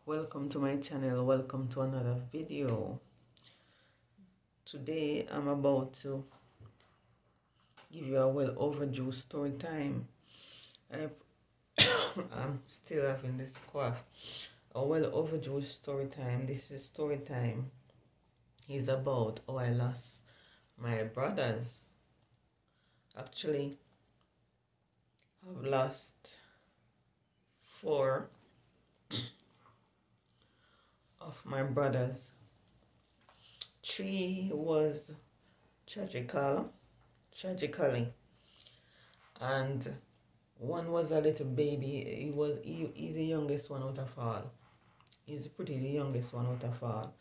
Welcome to my channel. Welcome to another video. Today I'm about to give you a well overdue story time. I'm still having this cough. A well overdue story time. This is story time is about how I lost my brothers. Actually, I've lost 4 of my brothers. 3 was tragically, and 1 was a little baby. He's the youngest one out of all. He's pretty the youngest one out of all.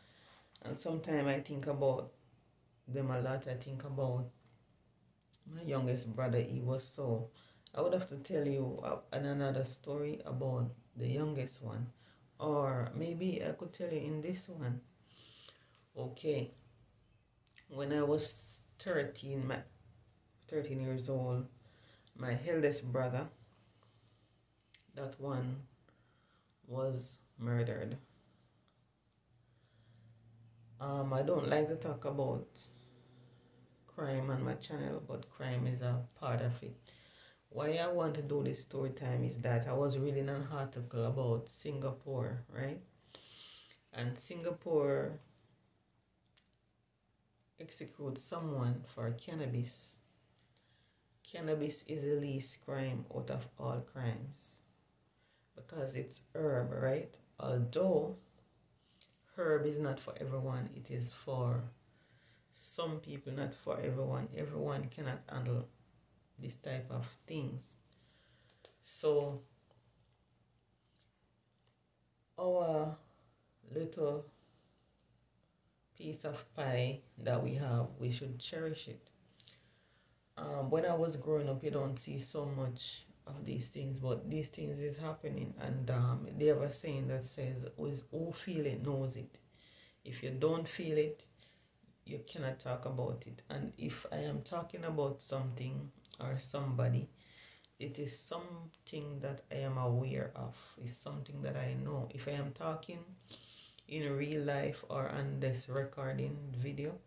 And sometimes I think about them a lot. I think about my youngest brother. I would have to tell you another story about the youngest one, or maybe I could tell you in this one. Okay, when I was 13 years old, my eldest brother, that one was murdered. I don't like to talk about crime on my channel, but crime is a part of it. Why I want to do this story time is that I was reading an article about Singapore, right? And Singapore executes someone for cannabis. Cannabis is the least crime out of all crimes because it's herb, right? Although herb is not for everyone, it is for some people, not for everyone. Everyone cannot handle this type of things. So our little piece of pie that we have, we should cherish it. When I was growing up, you don't see so much of these things, but these things is happening, and they have a saying that says, who feel it knows it. If you don't feel it, you cannot talk about it. And if I am talking about something or somebody, it is something that I am aware of. It's something that I know. If I am talking in real life or on this recording video,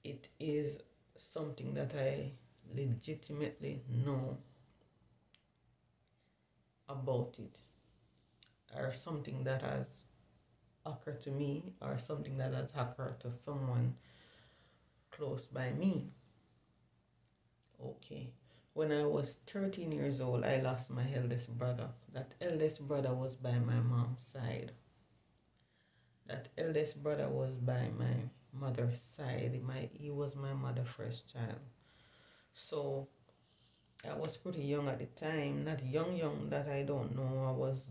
it is something that I legitimately know about it, or something that has occurred to me, or something that has occurred to someone close by me. Okay, when I was 13 years old, I lost my eldest brother. That eldest brother was by my mom's side. That eldest brother was by my mother's side. He was my mother's first child. So I was pretty young at the time. Not young that I don't know. I was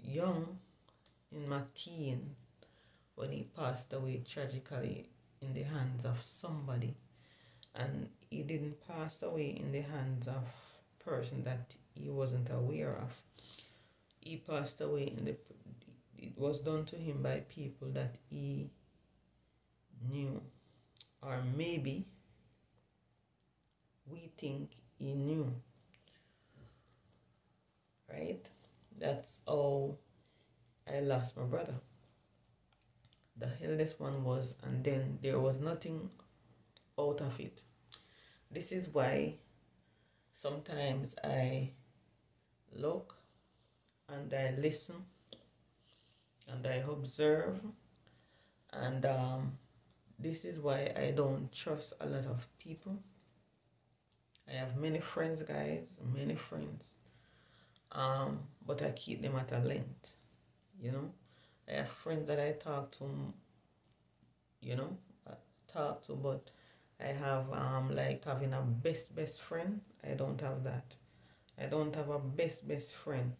young in my teen when he passed away tragically in the hands of somebody. And he didn't pass away in the hands of a person that he wasn't aware of. He passed away it was done to him by people that he knew, or maybe we think he knew, right? That's how I lost my brother. The eldest one was, and then there was nothing out of it. This is why sometimes I look and I listen and I observe, and this is why I don't trust a lot of people. I have many friends, guys, many friends, but I keep them at a length, you know. I have friends that I talk to, but I have like having a best friend. I don't have that. I don't have a best friend.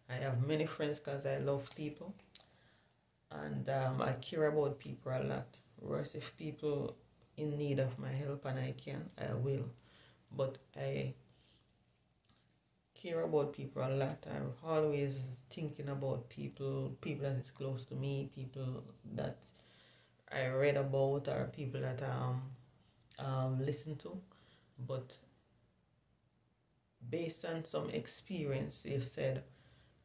I have many friends because I love people, and I care about people a lot. Whereas if people in need of my help and I can, I will. But I care about people a lot. I'm always thinking about people that is close to me, people that I read about, or people that listen to. But based on some experience, they said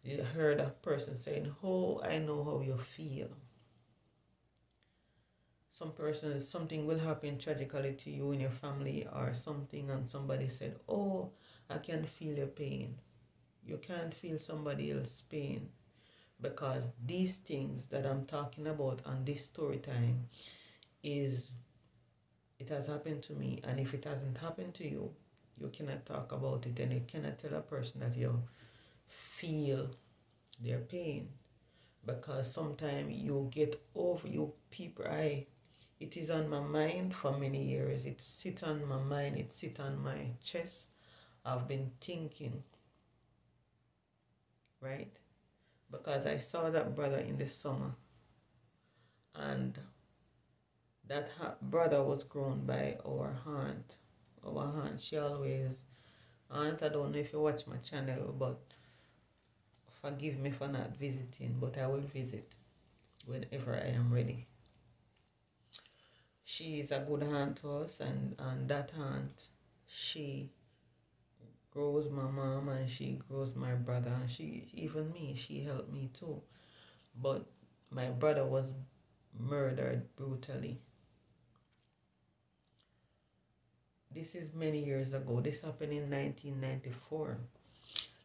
You heard a person saying, oh, I know how you feel. Something will happen tragically to you in your family or something, and somebody said, oh, I can feel your pain. You can't feel somebody else's pain, because these things that I'm talking about on this story time it has happened to me, and if it hasn't happened to you, you cannot talk about it, and you cannot tell a person that you feel their pain, because sometimes you get over you people. It is on my mind for many years. It sits on my mind, it sits on my chest. I've been thinking, right? Because I saw that brother in the summer, and that brother was grown by our aunt. Our aunt, she always, aunt, I don't know if you watch my channel, but forgive me for not visiting, but I will visit whenever I am ready. She is a good aunt to us, and that aunt, she grows my mom and she grows my brother, and she, even me, she helped me too. But my brother was murdered brutally. This is many years ago. This happened in 1994.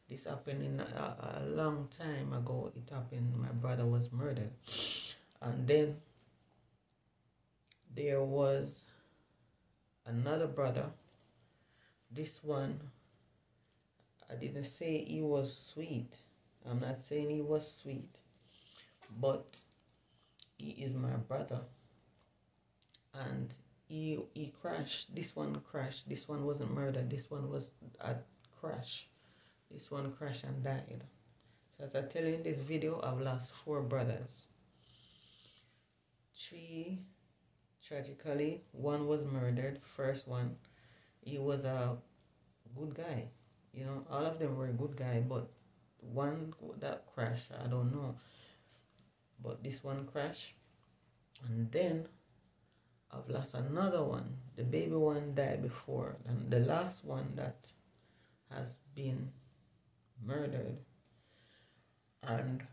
This happened in a long time ago. It happened. My brother was murdered. And then there was another brother. This one, I didn't say he was sweet. I'm not saying he was sweet, but he is my brother. And he crashed. This one crashed. This one wasn't murdered. This one was a crash. This one crashed and died. So as I tell you in this video, I've lost 4 brothers. 3 tragically. 1 was murdered. First one, he was a good guy. You know, all of them were a good guy, but one that crashed, I don't know. But this one crashed. And then I've lost another one. The baby one died before, and the last one that has been murdered. And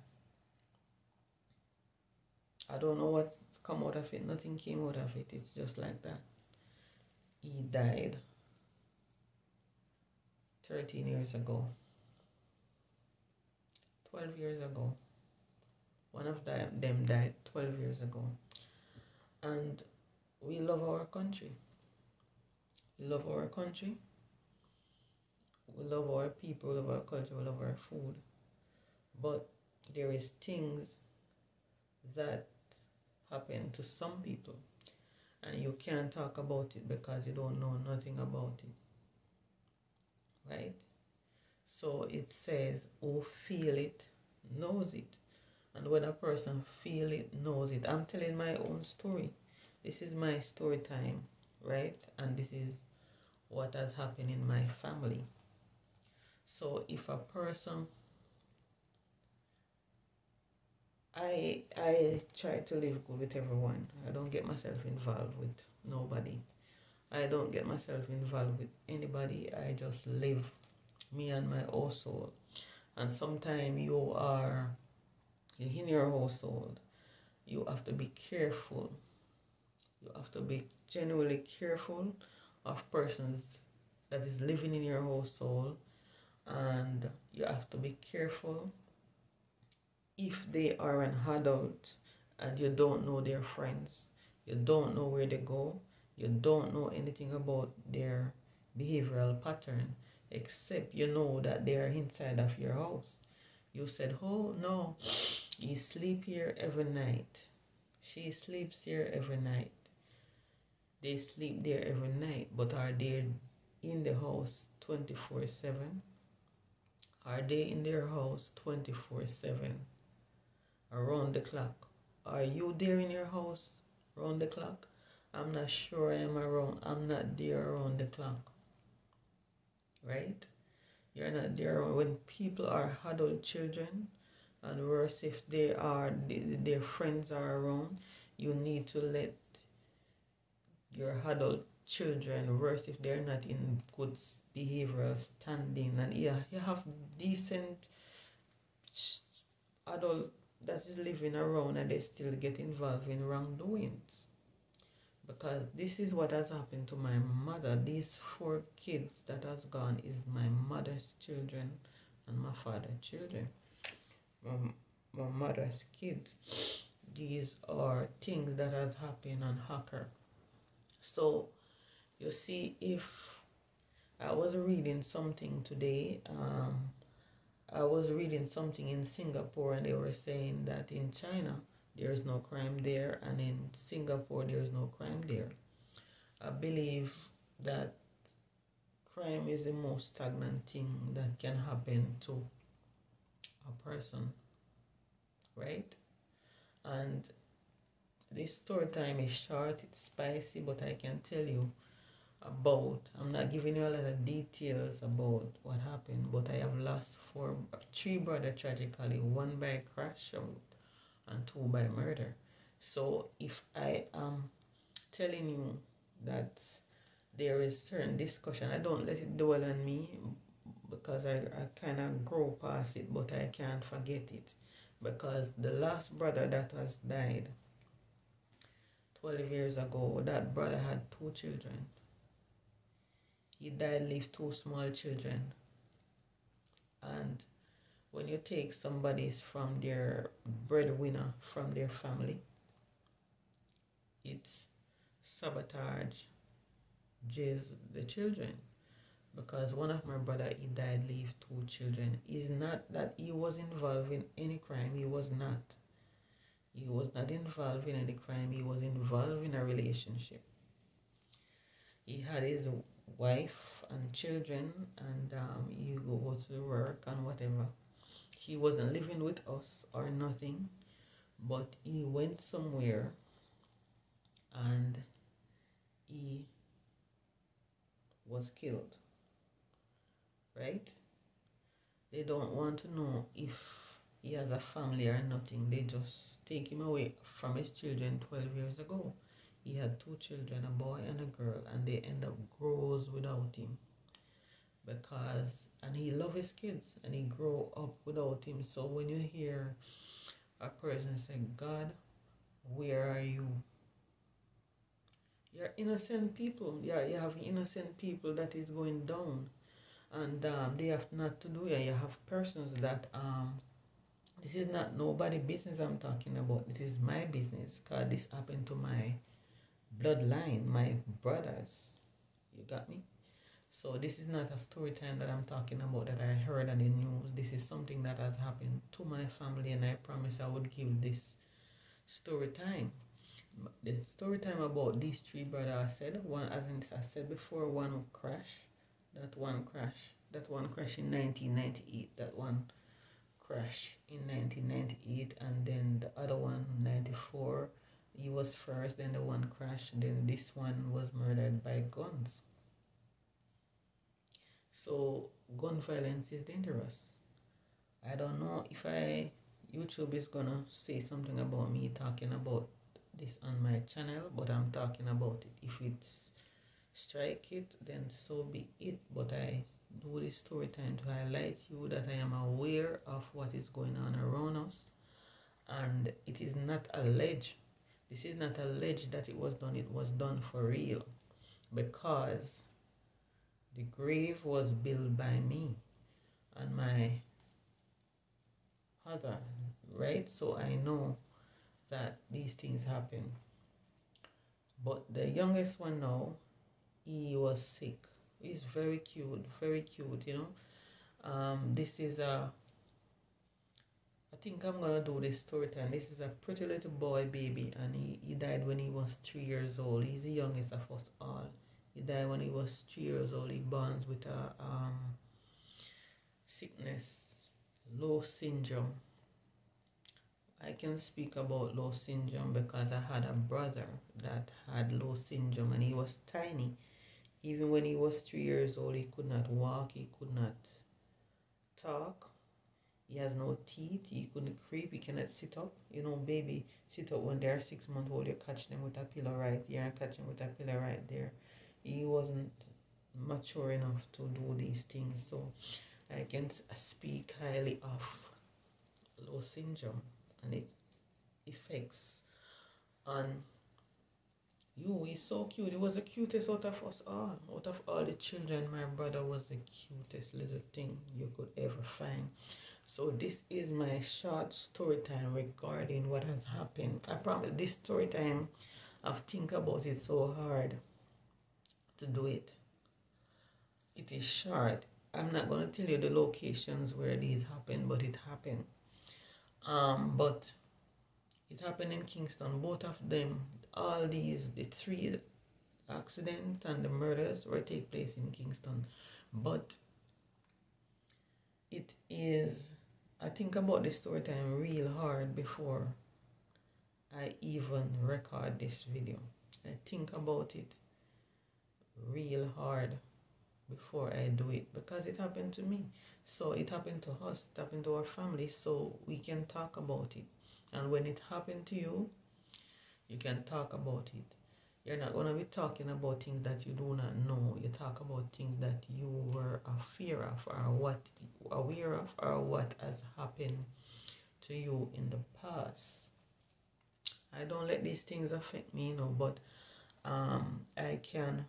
I don't know what's come out of it. Nothing came out of it. It's just like that. He died 13 years ago. 12 years ago. One of them died 12 years ago. And we love our country. We love our country. We love our people, we love our culture, we love our food. But there is things that happen to some people, and you can't talk about it because you don't know nothing about it. Right? So it says, who feel it, knows it. And when a person feel it, knows it. I'm telling my own story. This is my story time, right? And this is what has happened in my family. So if a person, I try to live good with everyone. I don't get myself involved with nobody. I don't get myself involved with anybody. I just live me and my household. And sometimes you're in your household, you have to be careful. You have to be genuinely careful of persons that is living in your household, and you have to be careful if they are an adult and you don't know their friends, you don't know where they go, you don't know anything about their behavioral pattern, except you know that they are inside of your house. You said, oh no, he sleep here every night. She sleeps here every night. They sleep there every night, but are they in the house 24/7? Are they in their house 24/7? Around the clock? Are you there in your house around the clock? I'm not sure I'm not there around the clock. Right? You're not there when people are adult children, and worse if their friends are around. You need to let your adult children, worse if they're not in good behavioral standing, and you have decent adult that is living around and they still get involved in wrongdoings. Because this is what has happened to my mother. These 4 kids that has gone is my mother's children and my father's children. My mother's kids. These are things that has happened on Hacker. So you see, if I was reading something today, I was reading something in Singapore and they were saying that in China there is no crime there and in Singapore there is no crime there. I believe that crime is the most stagnant thing that can happen to a person, right? And this story time is short, it's spicy, but I can tell you about, I'm not giving you a lot of details about what happened, but I have lost 3 brothers tragically, 1 by crash out and 2 by murder. So if I am telling you that there is certain discussion, I don't let it dwell on me because I kind of grow past it, but I can't forget it. Because the last brother that has died 12 years ago, that brother had 2 children. He died, leave 2 small children. And when you take somebody's from their breadwinner, from their family, it's sabotage the children. Because one of my brother, he died, leave 2 children. It's not that he was involved in any crime. He was not. He was not involved in any crime. He was involved in a relationship. He had his wife and children, and he go to work and whatever. He wasn't living with us or nothing, but he went somewhere and he was killed, right? They don't want to know if he has a family or nothing. They just take him away from his children 12 years ago. He had 2 children, a boy and a girl, and they end up grows without him. And he loved his kids, and he grew up without him. So when you hear a person say, God, where are you? You're innocent people. Yeah, you have innocent people that is going down. And they have not to do it. You have persons that, this is not nobody business I'm talking about. This is my business, because this happened to my bloodline, my brothers. You got me? So this is not a story time that I'm talking about that I heard on the news. This is something that has happened to my family, and I promise I would give this story time. The story time about these 3 brothers, I said, one, as I said before, one crash. That one crash in 1998. That one crash in 1998, and then the other one, 94. He was first, then the one crashed, then this one was murdered by guns. So gun violence is dangerous. I don't know if YouTube is gonna say something about me talking about this on my channel, but I'm talking about it. If it's strike it, then so be it. But I do this story time to highlight you that I am aware of what is going on around us, and it is not alleged. This is not alleged that it was done. It was done for real, because the grave was built by me and my father, right? So I know that these things happen. But the youngest one now, he was sick. He's very cute, you know. This is I think I'm gonna do this story time. This is a pretty little boy baby, and he died when he was 3 years old. He's the youngest of us all. He died when he was 3 years old. He born with a sickness, low syndrome. I can speak about low syndrome because I had a brother that had low syndrome, and he was tiny. Even when he was 3 years old, he could not walk, he could not talk. He has no teeth, he couldn't creep, he cannot sit up. You know, baby sit up when they are 6 months old, you catch them with a pillow right here and catch them with a pillow right there. He wasn't mature enough to do these things, so I can speak highly of low syndrome, and it affects on you. He's so cute. He was the cutest out of us all. Out of all the children, my brother was the cutest little thing you could ever find. So this is my short story time regarding what has happened. I promise this story time, I've think about it so hard to do it. It is short. I'm not going to tell you the locations where these happened, but it happened. But it happened in Kingston. Both of them, all these, the three accidents and the murders were take place in Kingston. But it is, I think about this story time real hard before I even record this video. I think about it real hard before I do it, because it happened to me. So it happened to us, it happened to our family, so we can talk about it. And when it happened to you, you can talk about it. You're not going to be talking about things that you do not know. You talk about things that you were afraid of, or what aware of, or what has happened to you in the past. I don't let these things affect me, but I can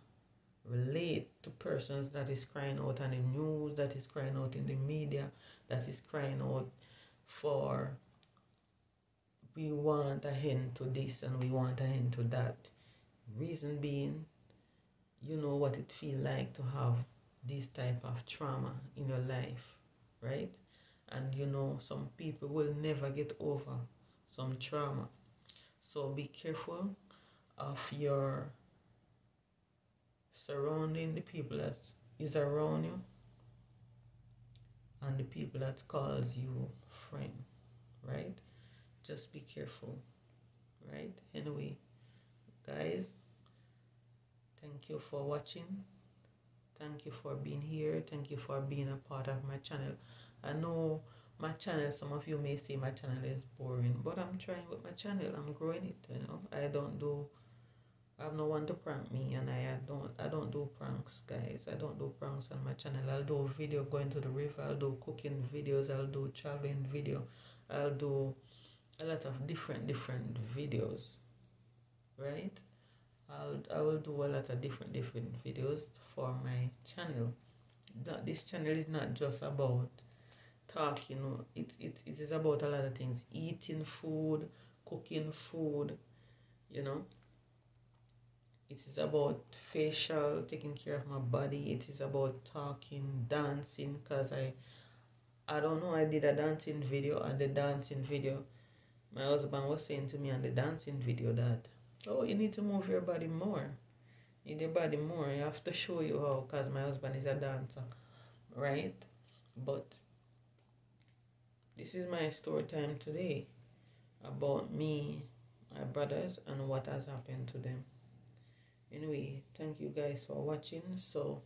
relate to persons that is crying out on the news, that is crying out in the media, that is crying out for we want a end to this and we want a end to that. Reason being, you know what it feels like to have this type of trauma in your life, right? And you know some people will never get over some trauma. So be careful of your surrounding, the people that is around you, and the people that calls you friend, right? Just be careful, right? Anyway, guys, thank you for watching. Thank you for being here. Thank you for being a part of my channel. I know my channel, some of you may say my channel is boring, but I'm trying with my channel. I'm growing it, you know. I have no one to prank me, and I don't do pranks, guys. I don't do pranks on my channel. I'll do a video going to the river, I'll do cooking videos, I'll do traveling video, I'll do a lot of different videos, right? I will do a lot of different videos for my channel. This channel is not just about talking. It is about a lot of things. Eating food, cooking food, you know. It is about facial, taking care of my body. It is about talking, dancing, because I don't know, I did a dancing video, and the dancing video, my husband was saying to me on the dancing video that, oh, you need to move your body more. You need your body more. I have to show you how, because my husband is a dancer, right? But this is my story time today about me, my brothers, and what has happened to them. Anyway, thank you guys for watching. So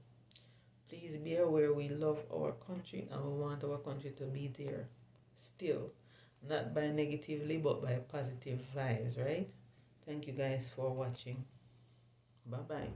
please be aware, we love our country and we want our country to be there still. Not by negatively, but by positive vibes, right? Thank you guys for watching. Bye-bye.